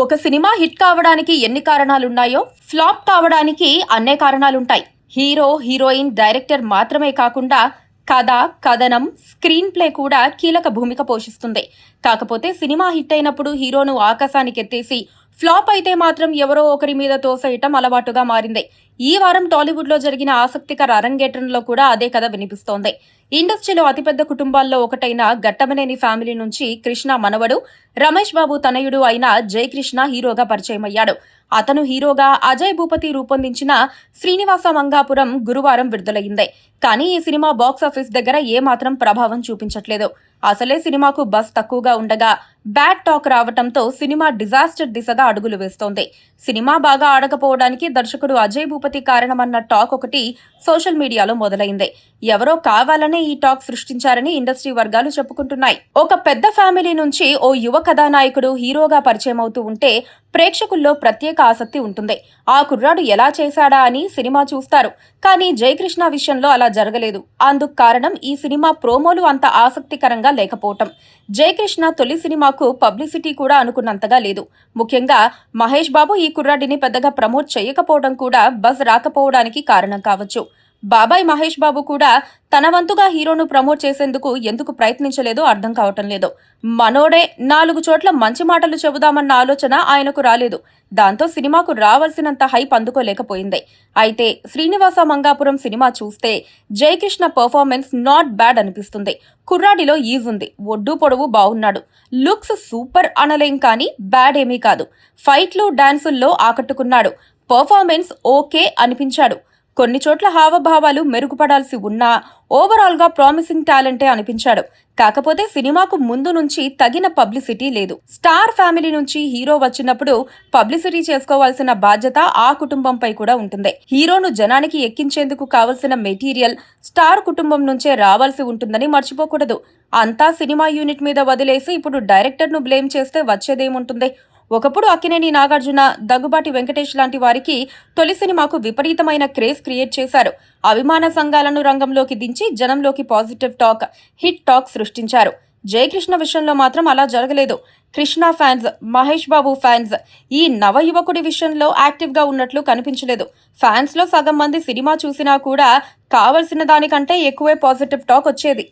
ఒక cinema hit కావడానికి ఎన్ని కారణాలున్నాయో ఫ్లాప్ కావడానికి అన్నే కారణాలుంటాయి. హీరో, హీరోయిన్, డైరెక్టర్ మాత్రమే కాకుండా కథ, కథనం, స్క్రీన్ ప్లే కూడా కీలక భూమిక పోషిస్తుంది. కాకపోతే సినిమా హిట్ అయినప్పుడు హీరోను ఆకాశానికి ఎత్తేసి, ఫ్లాప్ అయితే మాత్రం ఎవరో ఒకరి మీద తోసేయటం అలవాటుగా మారింది. ఈ వారం టాలీవుడ్ లో జరిగిన ఆసక్తికర అరంగేట్రంలో కూడా అదే కథ వినిపిస్తోంది. ఇండస్ట్రీలో అతిపెద్ద కుటుంబాల్లో ఒకటైన ఘట్టమనేని ఫ్యామిలీ నుంచి కృష్ణ మనవడు, రమేష్ బాబు తనయుడు అయిన జయకృష్ణ హీరోగా పరిచయమయ్యాడు. అతను హీరోగా అజయ్ భూపతి రూపొందించిన శ్రీనివాస మంగాపురం గురువారం విడుదలయ్యింది. కానీ ఈ సినిమా బాక్సాఫీస్ దగ్గర ఏమాత్రం ప్రభావం చూపించట్లేదు. అసలే సినిమాకు బస్ తక్కువగా ఉండగా బ్యాడ్ టాక్ రావటంతో సినిమా డిజాస్టర్ దిశగా అడుగులు వేస్తోంది. సినిమా బాగా ఆడకపోవడానికి దర్శకుడు అజయ్ భూపతి కారణమన్న టాక్ ఒకటి సోషల్ మీడియాలో మొదలైంది. ఎవరో కావాలనే ఈ టాక్ సృష్టించారని ఇండస్ట్రీ వర్గాలు చెప్పుకుంటున్నాయి. ఒక పెద్ద ఫ్యామిలీ నుంచి ఓ యువ కథానాయకుడు హీరోగా పరిచయం అవుతూ ఉంటే ప్రేక్షకుల్లో ప్రత్యేక ఆసక్తి ఉంటుంది. ఆ కుర్రాడు ఎలా చేశాడా అని సినిమా చూస్తారు. కానీ జయకృష్ణ విషయంలో అలా జరగలేదు. అందుకు కారణం ఈ సినిమా ప్రోమోలు అంత ఆసక్తికరంగా లేకపోవటం. జయకృష్ణ తొలి సినిమాకు పబ్లిసిటీ కూడా అనుకున్నంతగా లేదు. ముఖ్యంగా మహేష్ బాబు ఈ కుర్రాడిని పెద్దగా ప్రమోట్ చేయకపోవడం కూడా బజ్ రాకపోవడానికి కారణం కావచ్చు. బాబాయ్ మహేష్ బాబు కూడా తన వంతుగా హీరోను ప్రమోట్ చేసేందుకు ఎందుకు ప్రయత్నించలేదో అర్థం కావటం లేదు. మనోడే 4 చోట్ల మంచి మాటలు చెబుదామన్న ఆలోచన ఆయనకు రాలేదు. దాంతో సినిమాకు రావాల్సినంత హైప్ అందుకోలేకపోయింది. అయితే శ్రీనివాస మంగాపురం సినిమా చూస్తే జయకృష్ణ పర్ఫార్మెన్స్ నాట్ బ్యాడ్ అనిపిస్తుంది. కుర్రాడిలో ఈజ్ ఉంది. ఒడ్డు పొడవు బాగున్నాడు. లుక్స్ సూపర్ అనలేం కానీ బ్యాడ్ ఏమీ కాదు. ఫైట్లు, డాన్సుల్లో ఆకట్టుకున్నాడు. పర్ఫార్మెన్స్ ఓకే అనిపించాడు. కొన్ని చోట్ల హావభావాలు మెరుగుపడాల్సి ఉన్నా ఓవరాల్ గా ప్రామిసింగ్ టాలెంటే అనిపించాడు. కాకపోతే సినిమాకు ముందు నుంచి తగిన పబ్లిసిటీ లేదు. స్టార్ ఫ్యామిలీ నుంచి హీరో వచ్చినప్పుడు పబ్లిసిటీ చేసుకోవాల్సిన బాధ్యత ఆ కుటుంబంపై కూడా ఉంటుంది. హీరోను జనానికి ఎక్కించేందుకు కావలసిన మెటీరియల్ స్టార్ కుటుంబం నుంచే రావాల్సి ఉంటుందని మర్చిపోకూడదు. అంతా సినిమా యూనిట్ మీద వదిలేసి ఇప్పుడు డైరెక్టర్ ను బ్లేమ్ చేస్తే వచ్చేదేముంటుంది? ఒకప్పుడు అక్కినేని నాగార్జున, దగ్గుబాటి వెంకటేష్ లాంటి వారికి తొలి సినిమాకు విపరీతమైన క్రేజ్ క్రియేట్ చేశారు. అభిమాన సంఘాలను రంగంలోకి దించి జనంలోకి పాజిటివ్ టాక్, హిట్ టాక్ సృష్టించారు. జయకృష్ణ విషయంలో మాత్రం అలా జరగలేదు. కృష్ణ ఫ్యాన్స్, మహేష్ బాబు ఫ్యాన్స్ ఈ నవ యువకుడి విషయంలో యాక్టివ్ గా ఉన్నట్లు కనిపించలేదు. ఫ్యాన్స్ లో సగం మంది సినిమా చూసినా కూడా కావలసిన దానికంటే ఎక్కువే పాజిటివ్ టాక్ వచ్చేది.